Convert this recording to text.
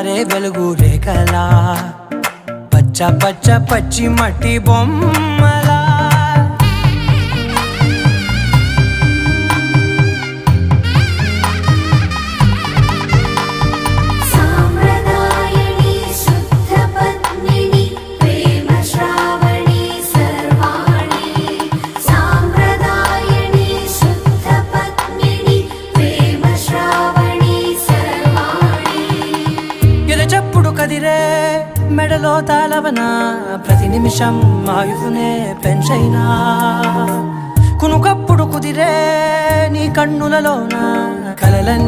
పారే వెలుగు రేఖలా పచ్చ పచ్చ పచ్చి మట్టి బొమ్మలా చెప్పుడు కదిరే మెడలో తాళవన ప్రతి నిమిషం ఆయుధునే పెంచైనా కునుకప్పుడు కుదిరే నీ కన్నులలోన కలలన్నీ